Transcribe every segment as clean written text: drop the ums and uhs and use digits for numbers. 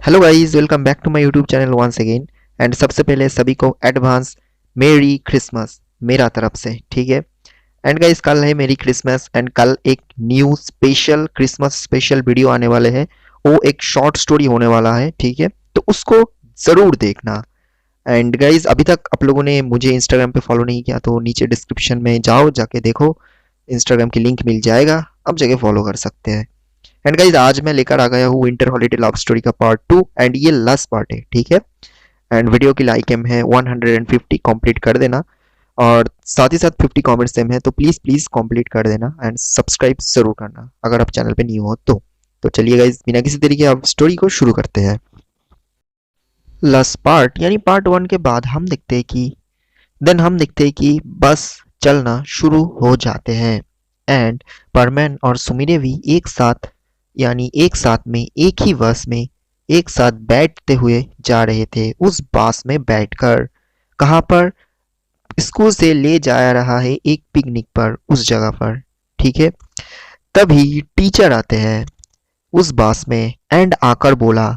Hello guys, welcome back to my YouTube channel once again. And सबसे पहले सभी को एडवांस मेरी क्रिसमस मेरा तरफ से, ठीक है। एंड गाइस, कल है मेरी क्रिसमस एंड कल एक new special Christmas special video आने वाले हैं। वो एक शॉर्ट स्टोरी होने वाला है, ठीक है, तो उसको ज़रूर देखना। एंड गाइस, अभी तक आप लोगों ने मुझे इंस्टाग्राम पे फॉलो नहीं किया तो नीचे डिस्क्रिप्शन में जाओ, जाके देखो, इंस्टाग्राम की लिंक मिल जाएगा, अब जगह फॉलो कर सकते हैं। एंड गाइज, आज मैं लेकर आ गया हूँ विंटर हॉलीडे लव स्टोरी का पार्ट 2 एंड ये लास्ट पार्ट है, ठीक है। एंड वीडियो की लाइक एम है 150 कंप्लीट कर देना, और साथ ही साथ 50 कमेंट्स एम है, तो प्लीज़ प्लीज़ कंप्लीट कर देना एंड सब्सक्राइब जरूर करना अगर आप चैनल पे न्यू हो तो चलिए गाइज, बिना किसी तरीके अब स्टोरी को शुरू करते हैं। लास्ट पार्ट यानी पार्ट 1 के बाद हम देखते हैं कि बस चलना शुरू हो जाते हैं। एंड परमैन और सुमिरे भी एक साथ यानी एक साथ में एक ही बस में एक साथ बैठते हुए जा रहे थे, उस बास में बैठकर। कहाँ पर? स्कूल से ले जाया रहा है एक पिकनिक पर, उस जगह पर, ठीक है। तभी टीचर आते हैं उस बास में एंड आकर बोला,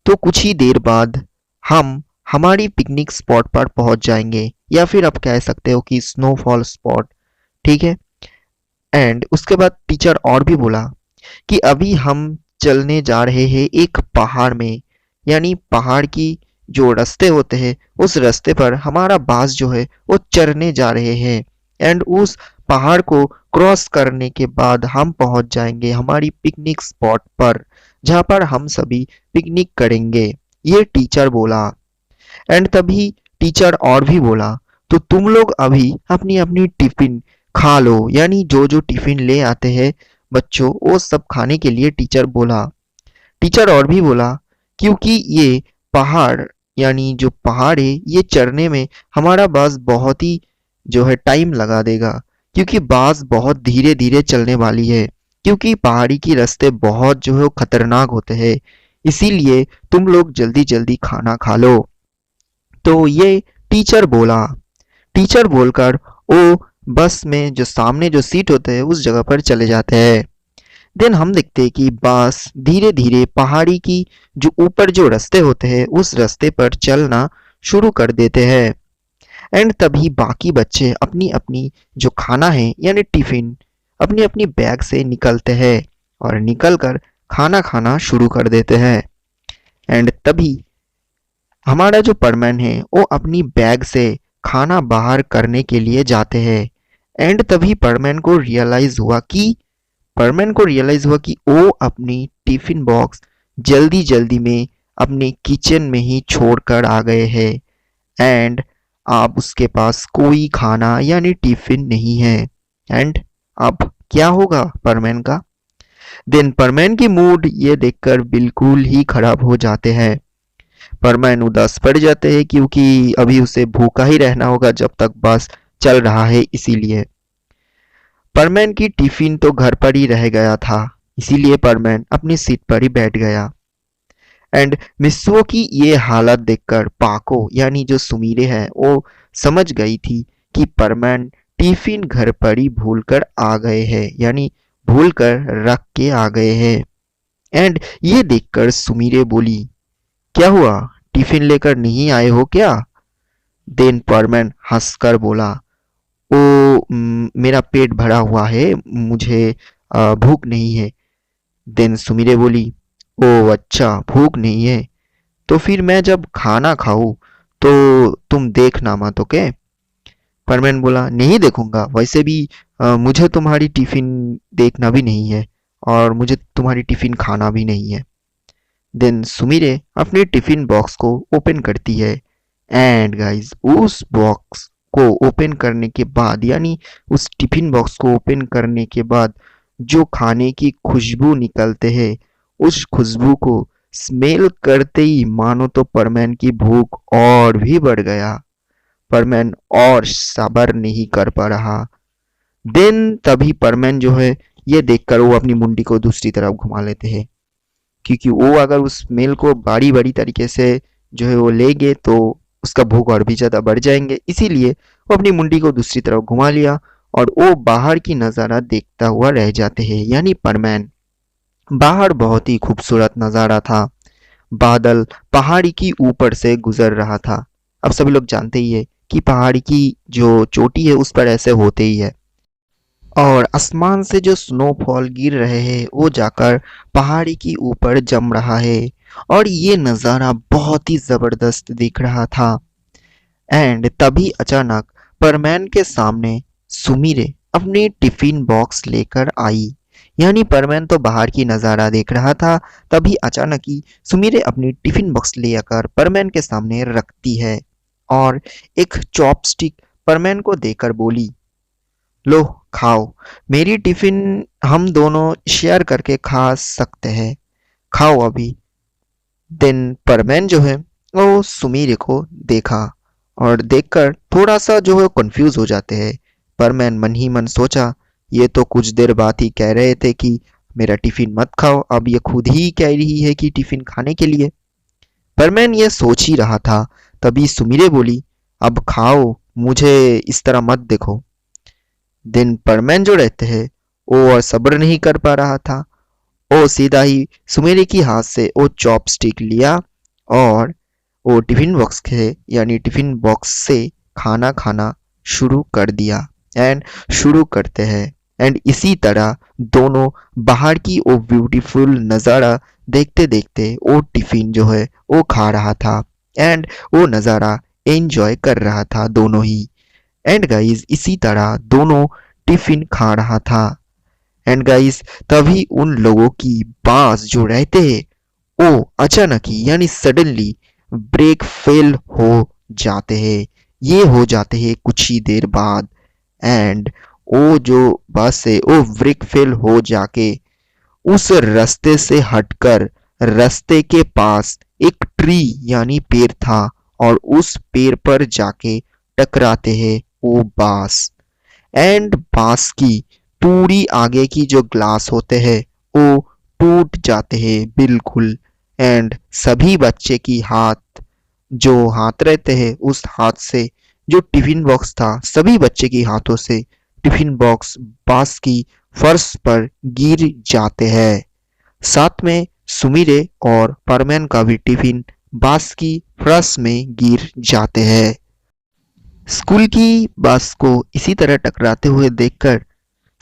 तो कुछ ही देर बाद हम हमारी पिकनिक स्पॉट पर पहुंच जाएंगे, या फिर आप कह सकते हो कि स्नोफॉल स्पॉट, ठीक है। एंड उसके बाद टीचर और भी बोला कि अभी हम चलने जा रहे हैं एक पहाड़ में, यानी पहाड़ की जो रास्ते होते हैं उस रास्ते पर हमारा बास जो है वो चढ़ने जा रहे हैं। एंड उस पहाड़ को क्रॉस करने के बाद हम पहुंच जाएंगे हमारी पिकनिक स्पॉट पर, जहां पर हम सभी पिकनिक करेंगे, ये टीचर बोला। एंड तभी टीचर और भी बोला, तो तुम लोग अभी अपनी अपनी टिफिन खा लो, यानी जो जो टिफिन ले आते हैं बच्चों वो सब खाने के लिए टीचर बोला। टीचर और भी बोला, क्योंकि ये पहाड़ यानी जो पहाड़ है ये चढ़ने में हमारा बास बहुत ही जो है टाइम लगा देगा, क्योंकि बास बहुत धीरे धीरे चलने वाली है, क्योंकि पहाड़ी की रास्ते बहुत जो है वो खतरनाक होते हैं, इसीलिए तुम लोग जल्दी जल्दी खाना खा लो। तो ये टीचर बोला। टीचर बोलकर वो बस में जो सामने जो सीट होते हैं उस जगह पर चले जाते हैं। देन हम देखते हैं कि बस धीरे धीरे पहाड़ी की जो ऊपर जो रास्ते होते हैं उस रास्ते पर चलना शुरू कर देते हैं। एंड तभी बाकी बच्चे अपनी अपनी जो खाना है यानी टिफिन अपनी अपनी बैग से निकलते हैं और निकलकर खाना खाना शुरू कर देते हैं। एंड तभी हमारा जो परमैन है वो अपनी बैग से खाना बाहर करने के लिए जाते हैं। एंड तभी परमैन को रियलाइज हुआ कि वो अपनी टिफिन बॉक्स जल्दी जल्दी में अपने किचन में ही छोड़कर आ गए हैं। एंड अब उसके पास कोई खाना यानी टिफिन नहीं है। एंड अब क्या होगा परमैन का? देन परमैन की मूड ये देखकर बिल्कुल ही खराब हो जाते हैं। परमैन उदास पड़ जाते हैं, क्योंकि अभी उसे भूखा ही रहना होगा जब तक बस चल रहा है, इसीलिए। परमैन की टिफिन तो घर पर ही रह गया था, इसीलिए परमैन अपनी सीट पर ही बैठ गया। एंड मिस्सुओ की ये हालत देखकर पाको यानी जो सुमीरे है वो समझ गई थी कि परमैन टिफिन घर पर ही भूल कर आ गए हैं, यानी भूल कर रख के आ गए हैं। एंड ये देखकर सुमीरे बोली, क्या हुआ, टिफिन लेकर नहीं आए हो क्या? देन परमैन हंसकर बोला, ओ मेरा पेट भरा हुआ है, मुझे भूख नहीं है। देन सुमिरे बोली, ओ अच्छा, भूख नहीं है, तो फिर मैं जब खाना खाऊं तो तुम देखना मत, ओके? परमैन बोला, नहीं देखूंगा, वैसे भी मुझे तुम्हारी टिफिन देखना भी नहीं है और मुझे तुम्हारी टिफिन खाना भी नहीं है। देन सुमिरे अपने टिफिन बॉक्स को ओपन करती है। एंड गाइस, उस बॉक्स को ओपन करने के बाद यानी उस टिफिन बॉक्स को ओपन करने के बाद जो खाने की खुशबू निकलते हैं, उस खुशबू को स्मेल करते ही मानो तो परमैन की भूख और भी बढ़ गया। परमैन और सब्र नहीं कर पा रहा। देन तभी परमैन जो है ये देखकर वो अपनी मुंडी को दूसरी तरफ घुमा लेते हैं, क्योंकि वो अगर उस मेल को बड़ी बड़ी तरीके से जो है वो लेंगे तो उसका भूख और भी ज़्यादा बढ़ जाएंगे, इसीलिए वो अपनी मुंडी को दूसरी तरफ घुमा लिया और वो बाहर की नज़ारा देखता हुआ रह जाते हैं, यानी परमैन। बाहर बहुत ही खूबसूरत नज़ारा था, बादल पहाड़ी की ऊपर से गुजर रहा था। अब सभी लोग जानते ही है कि पहाड़ी की जो चोटी है उस पर ऐसे होते ही है, और आसमान से जो स्नोफॉल गिर रहे हैं वो जाकर पहाड़ी की ऊपर जम रहा है, और ये नज़ारा बहुत ही ज़बरदस्त दिख रहा था। एंड तभी अचानक परमैन के सामने सुमीरे अपनी टिफिन बॉक्स लेकर आई। यानी परमैन तो बाहर की नज़ारा देख रहा था, तभी अचानक ही सुमीरे अपनी टिफिन बॉक्स ले आकर परमैन के सामने रखती है और एक चॉपस्टिक परमैन को देकर बोली, लो खाओ, मेरी टिफिन हम दोनों शेयर करके खा सकते हैं, खाओ अभी। देन परमैन जो है वो सुमीरे को देखा, और देखकर थोड़ा सा जो है कंफ्यूज हो जाते हैं। परमैन मन ही मन सोचा, ये तो कुछ देर बाद ही कह रहे थे कि मेरा टिफिन मत खाओ, अब ये खुद ही कह रही है कि टिफिन खाने के लिए। परमैन ये सोच ही रहा था, तभी सुमीरे बोली, अब खाओ, मुझे इस तरह मत देखो। दिन परमैन जो रहते हैं वो और सब्र नहीं कर पा रहा था। वो सीधा ही सुमेरे की हाथ से वो चॉपस्टिक लिया और वो टिफिन बॉक्स के यानी टिफिन बॉक्स से खाना खाना शुरू कर दिया। एंड शुरू करते हैं, एंड इसी तरह दोनों बाहर की वो ब्यूटीफुल नज़ारा देखते देखते वो टिफिन जो है वो खा रहा था, एंड वो नज़ारा एंजॉय कर रहा था दोनों ही। एंड गाइस इसी तरह दोनों टिफिन खा रहा था। एंड गाइस तभी उन लोगों की बांस जो रहते हैं वो अचानक ही यानी सडनली ब्रेक फेल हो जाते हैं। ये हो जाते हैं कुछ ही देर बाद, एंड वो जो बस है वो ब्रेक फेल हो जाके उस रास्ते से हटकर रास्ते के पास एक ट्री यानी पेड़ था, और उस पेड़ पर जाके टकराते हैं वो बांस। एंड बांस की पूरी आगे की जो ग्लास होते हैं वो टूट जाते हैं बिल्कुल। एंड सभी बच्चे की हाथ जो हाथ रहते हैं उस हाथ से जो टिफिन बॉक्स था, सभी बच्चे की हाथों से टिफिन बॉक्स बांस की फर्श पर गिर जाते हैं। साथ में सुमीरे और परमैन का भी टिफिन बांस की फर्श में गिर जाते हैं। स्कूल की बस को इसी तरह टकराते हुए देखकर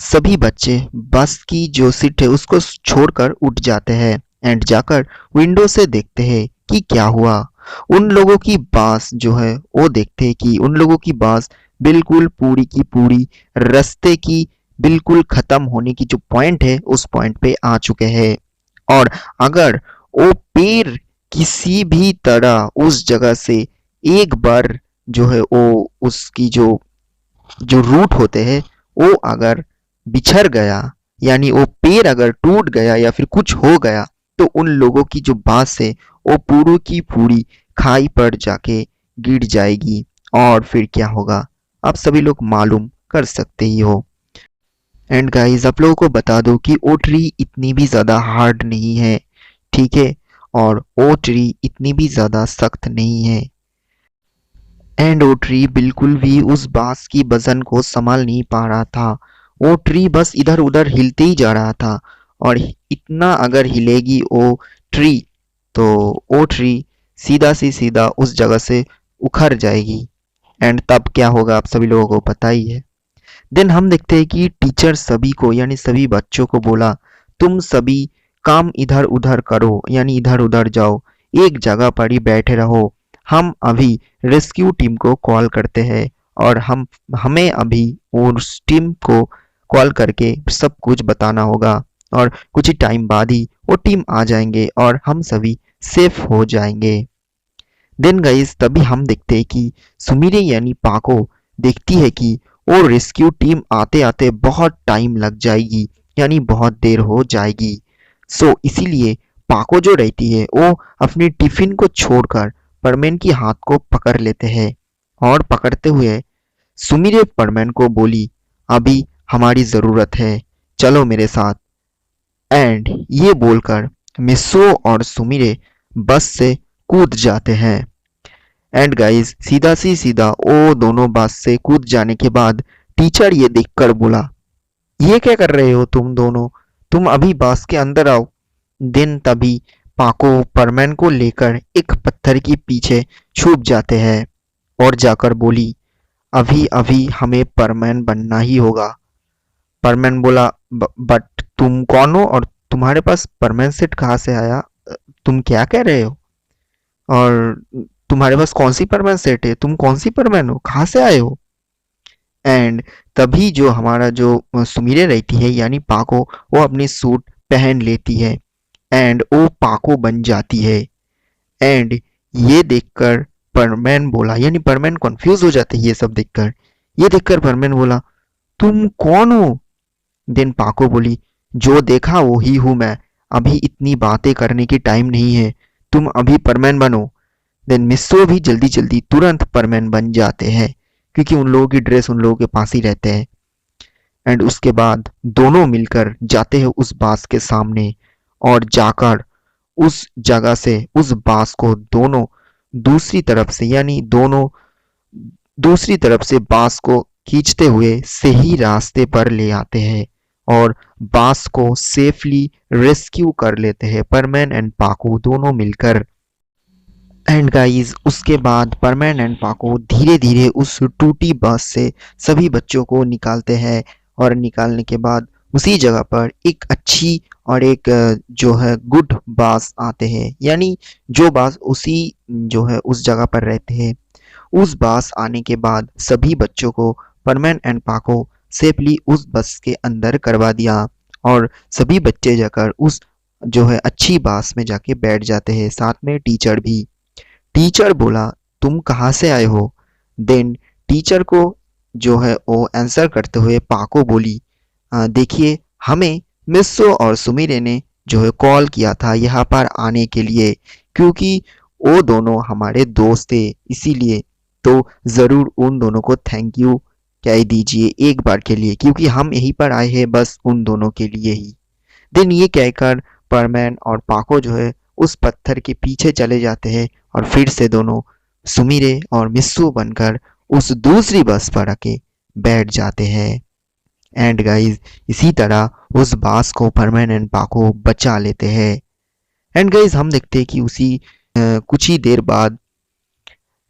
सभी बच्चे बस की जो सीट है उसको छोड़कर उठ जाते हैं, एंड जाकर विंडो से देखते हैं कि क्या हुआ। उन लोगों की बास जो है वो देखते हैं कि उन लोगों की बास बिल्कुल पूरी की पूरी रास्ते की बिल्कुल खत्म होने की जो पॉइंट है उस पॉइंट पे आ चुके हैं। और अगर वो पेड़ किसी भी तरह उस जगह से एक बार जो है वो उसकी जो जो रूट होते हैं वो अगर बिछड़ गया, यानी वो पेड़ अगर टूट गया या फिर कुछ हो गया, तो उन लोगों की जो बांस है वो पूरी की पूरी खाई पर जाके गिर जाएगी। और फिर क्या होगा आप सभी लोग मालूम कर सकते ही हो। एंड गाइस आप लोगों को बता दो कि ओ ट्री इतनी भी ज़्यादा हार्ड नहीं है, ठीक है, और ओ ट्री इतनी भी ज़्यादा सख्त नहीं है। एंड वो ट्री बिल्कुल भी उस बांस की वजन को संभाल नहीं पा रहा था। वो ट्री बस इधर उधर हिलते ही जा रहा था, और इतना अगर हिलेगी वो ट्री तो वो ट्री सीधा से सीधा उस जगह से उखड़ जाएगी। एंड तब क्या होगा आप सभी लोगों को पता ही है। देन हम देखते हैं कि टीचर सभी को यानी सभी बच्चों को बोला, तुम सभी काम इधर उधर करो यानी इधर उधर जाओ, एक जगह पर ही बैठे रहो। हम अभी रेस्क्यू टीम को कॉल करते हैं, और हमें अभी उस टीम को कॉल करके सब कुछ बताना होगा, और कुछ ही टाइम बाद ही वो टीम आ जाएंगे और हम सभी सेफ हो जाएंगे। देन गाइस तभी हम देखते हैं कि सुमीरे यानी पाको देखती है कि वो रेस्क्यू टीम आते आते बहुत टाइम लग जाएगी, यानी बहुत देर हो जाएगी। सो इसीलिए पाको जो रहती है वो अपनी टिफिन को छोड़कर परमैन की हाथ को पकड़ लेते हैं, और पकड़ते हुए सुमीरे परमैन को बोली, अभी हमारी ज़रूरत है, चलो मेरे साथ। एंड ये बोलकर मिसो और सुमीरे बस से कूद जाते हैं। एंड गाइस सीधा सी सीधा वो दोनों बस से कूद जाने के बाद टीचर ये देखकर बोला, ये क्या कर रहे हो तुम दोनों, तुम अभी बस के अंदर आओ। दिन तभी पाको परमैन को लेकर एक पत्थर के पीछे छुप जाते हैं और जाकर बोली, अभी अभी हमें परमैन बनना ही होगा। परमैन बोला, बट तुम कौन हो और तुम्हारे पास परमैन सेट कहाँ से आया? तुम क्या कह रहे हो? और तुम्हारे पास कौन सी परमैन सेट है? तुम कौन सी परमैन हो? कहाँ से आए हो? एंड तभी जो हमारा जो सुमीरे रहती है यानी पाको, वो अपनी सूट पहन लेती है एंड वो पाको बन जाती है। एंड ये देखकर परमैन बोला, यानी परमैन कंफ्यूज हो जाते हैं ये सब देखकर। ये देखकर परमैन बोला, तुम कौन हो? देन पाको बोली, जो देखा वो ही हूं मैं। अभी इतनी बातें करने की टाइम नहीं है, तुम अभी परमैन बनो। देन मिस्सो भी जल्दी जल्दी तुरंत परमैन बन जाते हैं क्योंकि उन लोगों की ड्रेस उन लोगों के पास ही रहते हैं। एंड उसके बाद दोनों मिलकर जाते हैं उस बांस के सामने और जाकर उस जगह से उस बांस को दोनों दूसरी तरफ से यानी दोनों दूसरी तरफ से बांस को खींचते हुए सही रास्ते पर ले आते हैं और बांस को सेफली रेस्क्यू कर लेते हैं परमैन एंड पाको दोनों मिलकर। एंड गाइस उसके बाद परमैन एंड पाको धीरे धीरे उस टूटी बांस से सभी बच्चों को निकालते हैं और निकालने के बाद उसी जगह पर एक अच्छी और एक जो है गुड बांस आते हैं, यानी जो बांस उसी जो है उस जगह पर रहते हैं। उस बांस आने के बाद सभी बच्चों को परमैन एंड पाको सेफली उस बस के अंदर करवा दिया और सभी बच्चे जाकर उस जो है अच्छी बांस में जाके बैठ जाते हैं, साथ में टीचर भी। टीचर बोला, तुम कहाँ से आए हो? देन टीचर को जो है वो आंसर करते हुए पाको बोली, देखिए हमें मिस्सो और सुमिरे ने जो है कॉल किया था यहाँ पर आने के लिए क्योंकि वो दोनों हमारे दोस्त थे, इसीलिए तो ज़रूर उन दोनों को थैंक यू कह दीजिए एक बार के लिए क्योंकि हम यहीं पर आए हैं बस उन दोनों के लिए ही। देन ये कहकर परमैन और पाको जो है उस पत्थर के पीछे चले जाते हैं और फिर से दोनों सुमिरे और मिस्सू बनकर उस दूसरी बस पर आके बैठ जाते हैं। एंड गाइस इसी तरह उस बास को परमैन एंड पाको बचा लेते हैं। एंड गाइस हम देखते हैं कि उसी कुछ ही देर बाद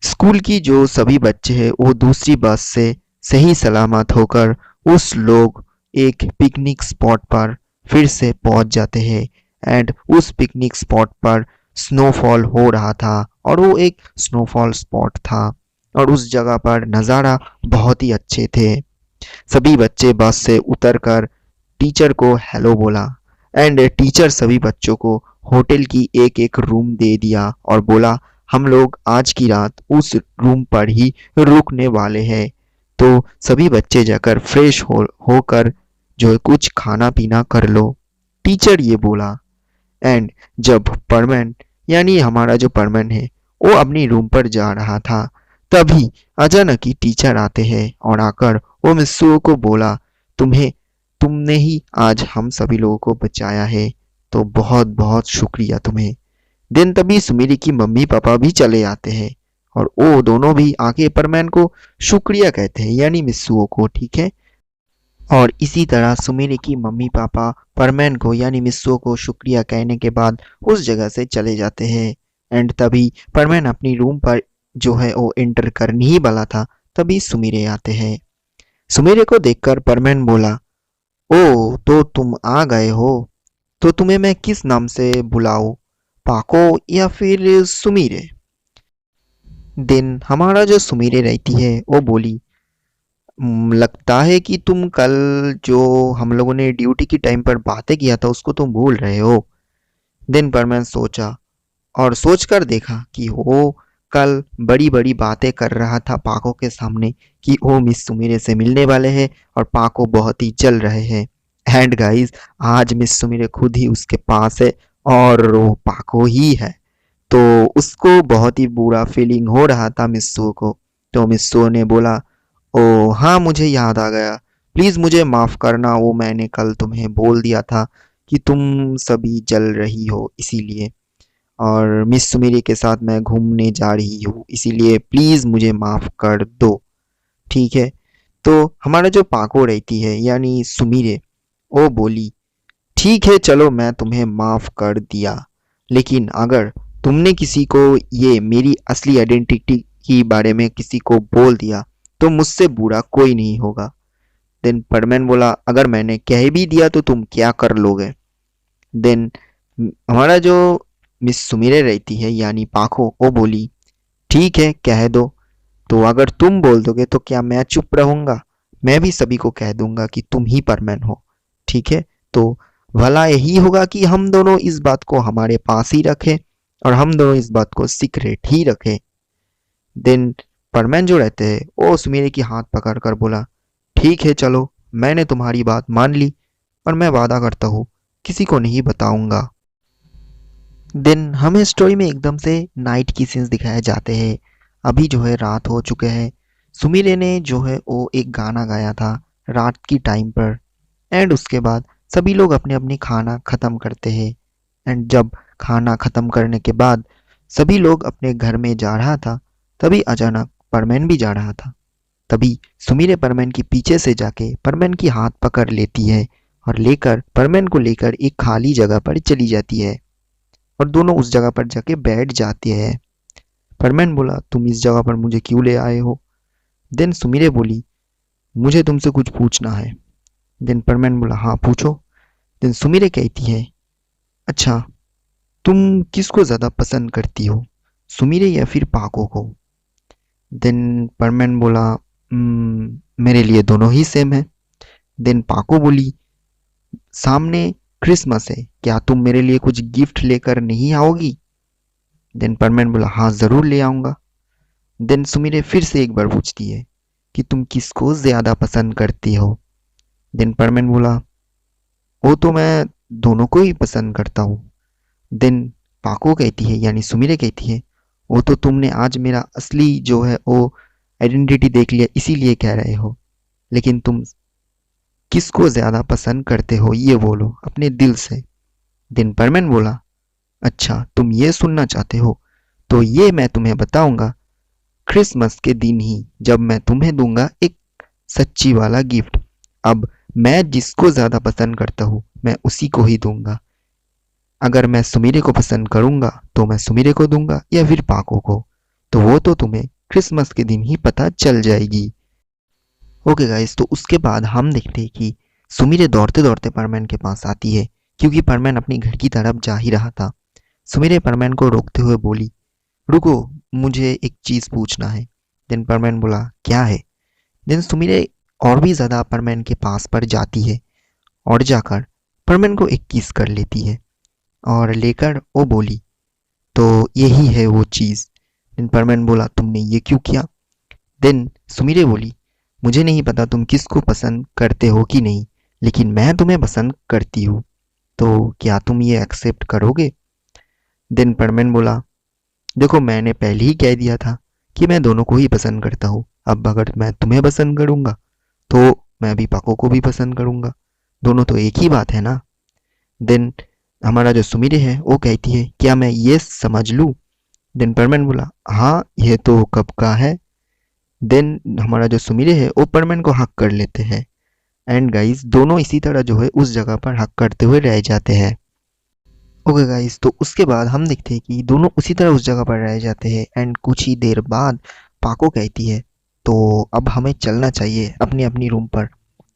स्कूल की जो सभी बच्चे हैं वो दूसरी बस से सही सलामत होकर उस लोग एक पिकनिक स्पॉट पर फिर से पहुंच जाते हैं। एंड उस पिकनिक स्पॉट पर स्नोफॉल हो रहा था और वो एक स्नोफॉल स्पॉट था और उस जगह पर नज़ारा बहुत ही अच्छे थे। सभी बच्चे बस से उतरकर टीचर को हेलो बोला एंड टीचर सभी बच्चों को होटल की एक एक रूम दे दिया और बोला, हम लोग आज की रात उस रूम पर ही रुकने वाले हैं, तो सभी बच्चे जाकर फ्रेश होकर जो है कुछ खाना पीना कर लो। टीचर ये बोला। एंड जब परमैन यानी हमारा जो परमैन है वो अपनी रूम पर जा रहा था तभी अचानक ही टीचर आते हैं और आकर वो मिस्सू को बोला, तुमने ही आज हम सभी लोगों को बचाया है, तो बहुत बहुत शुक्रिया तुम्हें। दिन तभी सुमिरी की मम्मी पापा भी चले आते हैं और वो दोनों भी आके परमैन को शुक्रिया कहते हैं यानी मिस्सुओ को, ठीक है। और इसी तरह सुमिरी की मम्मी पापा परमैन को यानी मिस्सुओ को शुक्रिया कहने के बाद उस जगह से चले जाते हैं। एंड तभी परमैन अपनी रूम पर जो है वो एंटर करने ही वाला था तभी सुमिरे आते हैं। सुमिरे को देखकर परमैन बोला, ओ तो तुम आ गए हो, तो तुम्हें मैं किस नाम से बुलाऊं, पाको या फिर सुमिरे? दिन हमारा जो सुमिरे रहती है वो बोली, लगता है कि तुम कल जो हम लोगों ने ड्यूटी की टाइम पर बातें किया था उसको तुम भूल रहे हो। दिन पर मैं सोचा और सोचकर देखा कि वो कल बड़ी बड़ी बातें कर रहा था पाको के सामने कि वो मिस सुमिरे से मिलने वाले हैं और पाको बहुत ही जल रहे हैं। एंड गाइस आज मिस सुमिरे खुद ही उसके पास है और वो पाको ही है, तो उसको बहुत ही बुरा फीलिंग हो रहा था मिस्सू को। तो मिस्सू ने बोला, ओ हाँ मुझे याद आ गया, प्लीज़ मुझे माफ़ करना, वो मैंने कल तुम्हें बोल दिया था कि तुम सभी जल रही हो इसीलिए, और मिस सुमिरी के साथ मैं घूमने जा रही हूँ इसीलिए प्लीज़ मुझे माफ़ कर दो, ठीक है। तो हमारा जो पाको रहती है यानी सुमिरे वो बोली, ठीक है चलो मैं तुम्हें माफ़ कर दिया, लेकिन अगर तुमने किसी को ये मेरी असली आइडेंटिटी के बारे में किसी को बोल दिया तो मुझसे बुरा कोई नहीं होगा। देन परमैन बोला, अगर मैंने कह भी दिया तो तुम क्या कर लोगे? देन हमारा जो मिस सुमिरे रहती है यानी पाखो, वो बोली, ठीक है कह दो। तो अगर तुम बोल दोगे तो क्या मैं चुप रहूंगा? मैं भी सभी को कह दूंगा कि तुम ही परमैन हो। ठीक है, तो भला यही होगा कि हम दोनों इस बात को हमारे पास ही रखें और हम दोनों इस बात को सीक्रेट ही रखें। देन परमैन जो रहते हैं वो सुमिरे की हाथ पकड़कर बोला, ठीक है चलो, मैंने तुम्हारी बात मान ली और मैं वादा करता हूँ किसी को नहीं बताऊंगा। देन हमें स्टोरी में एकदम से नाइट की सीन्स दिखाए जाते हैं। अभी जो है रात हो चुके हैं। सुमिरे ने जो है वो एक गाना गाया था रात की टाइम पर। एंड उसके बाद सभी लोग अपने अपनी खाना ख़त्म करते हैं। एंड जब खाना ख़त्म करने के बाद सभी लोग अपने घर में जा रहा था, तभी अचानक परमैन भी जा रहा था। तभी सुमिरे परमैन के पीछे से जाके परमैन की हाथ पकड़ लेती है और लेकर परमैन को लेकर एक खाली जगह पर चली जाती है और दोनों उस जगह पर जाके बैठ जाते हैं। परमैन बोला, तुम इस जगह पर मुझे क्यों ले आए हो? देन सुमिरे बोली, मुझे तुमसे कुछ पूछना है। देन परमैन बोला, हाँ पूछो। देन सुमिरे कहती है, अच्छा तुम किसको ज़्यादा पसंद करती हो, सुमिरे या फिर पाको को? देन परमैन बोला, मेरे लिए दोनों ही सेम है। देन पाको बोली, सामने क्रिसमस है, क्या तुम मेरे लिए कुछ गिफ्ट लेकर नहीं आओगी? देन परमैन बोला, हाँ ज़रूर ले आऊँगा। देन सुमिरे फिर से एक बार पूछती है कि तुम किसको ज़्यादा पसंद करती हो? देन परमैन बोला, वो तो मैं दोनों को ही पसंद करता हूँ। देन पाको कहती है यानी सुमिरे कहती है, वो तो तुमने आज मेरा असली जो है वो आइडेंटिटी देख लिया इसीलिए कह रहे हो, लेकिन तुम किसको ज़्यादा पसंद करते हो ये बोलो अपने दिल से। देन परमैन बोला, अच्छा तुम ये सुनना चाहते हो, तो ये मैं तुम्हें बताऊंगा क्रिसमस के दिन ही, जब मैं तुम्हें दूंगा एक सच्ची वाला गिफ्ट। अब मैं जिसको ज़्यादा पसंद करता हूँ मैं उसी को ही दूंगा। अगर मैं सुमिरे को पसंद करूंगा तो मैं सुमिरे को दूंगा या फिर पाको को, तो वो तो तुम्हें क्रिसमस के दिन ही पता चल जाएगी। ओके गाइस, तो उसके बाद हम देखते हैं कि सुमिरे दौड़ते दौड़ते परमैन के पास आती है क्योंकि परमैन अपनी घर की तरफ जा ही रहा था। सुमिरे परमैन को रोकते हुए बोली, रुको, मुझे एक चीज़ पूछना है। देन परमैन बोला, क्या है? देन सुमिरे और भी ज़्यादा परमैन के पास पर जाती है और जाकर परमैन को एक किस कर लेती है और लेकर वो बोली, तो यही है वो चीज़। देन परमैन बोला, तुमने ये क्यों किया? देन सुमिरे बोली, मुझे नहीं पता तुम किसको पसंद करते हो कि नहीं, लेकिन मैं तुम्हें पसंद करती हूँ, तो क्या तुम ये एक्सेप्ट करोगे? देन परमैन बोला, देखो मैंने पहले ही कह दिया था कि मैं दोनों को ही पसंद करता हूँ। अब अगर मैं तुम्हें पसंद करूँगा तो मैं भी पाको को भी पसंद करूँगा, दोनों तो एक ही बात है ना। देन हमारा जो सुमिरे है वो कहती है, क्या मैं ये समझ लूँ? देन परमैन बोला, हाँ ये तो कब का है। देन हमारा जो सुमिरे है वो परमैन को हक कर लेते हैं। एंड गाइस दोनों इसी तरह जो है उस जगह पर हक करते हुए रह जाते हैं। ओके गाइस, तो उसके बाद हम देखते हैं कि दोनों उसी तरह उस जगह पर रह जाते हैं। एंड कुछ ही देर बाद पाको कहती है, तो अब हमें चलना चाहिए अपनी अपनी रूम पर,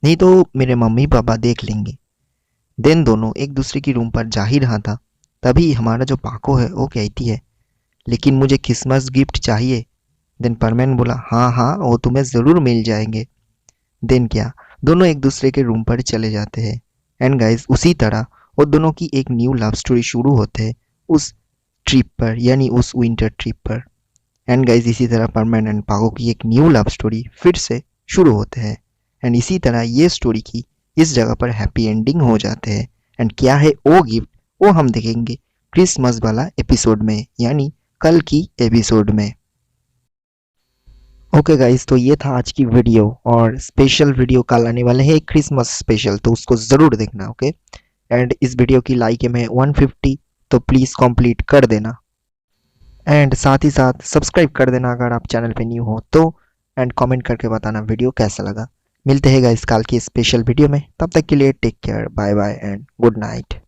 नहीं तो मेरे मम्मी पापा देख लेंगे। देन दोनों एक दूसरे की रूम पर जा ही रहा था, तभी हमारा जो पाको है वो कहती है, लेकिन मुझे क्रिसमस गिफ्ट चाहिए। देन परमैन बोला, हाँ हाँ वो तुम्हें ज़रूर मिल जाएंगे। देन क्या, दोनों एक दूसरे के रूम पर चले जाते हैं। एंड गाइस उसी तरह वो दोनों की एक न्यू लव स्टोरी शुरू होते हैं उस ट्रिप पर, यानी उस विंटर ट्रिप पर। एंड गाइस इसी तरह परमैन एंड पाको की एक न्यू लव स्टोरी फिर से शुरू होते हैं। एंड इसी तरह ये स्टोरी की इस जगह पर हैप्पी एंडिंग हो जाते हैं। एंड क्या है वो गिफ्ट, वो हम देखेंगे क्रिसमस वाला एपिसोड में, यानी कल की एपिसोड में। ओके गाइस, तो ये था आज की वीडियो और स्पेशल वीडियो कल आने वाले हैं क्रिसमस स्पेशल, तो उसको ज़रूर देखना। ओके, एंड इस वीडियो की लाइक है मैं 150, तो प्लीज़ कंप्लीट कर देना एंड साथ ही साथ सब्सक्राइब कर देना अगर आप चैनल पे न्यू हो तो। एंड कमेंट करके बताना वीडियो कैसा लगा। मिलते हैं गाइस कल की स्पेशल वीडियो में, तब तक के लिए take care, bye bye and good night.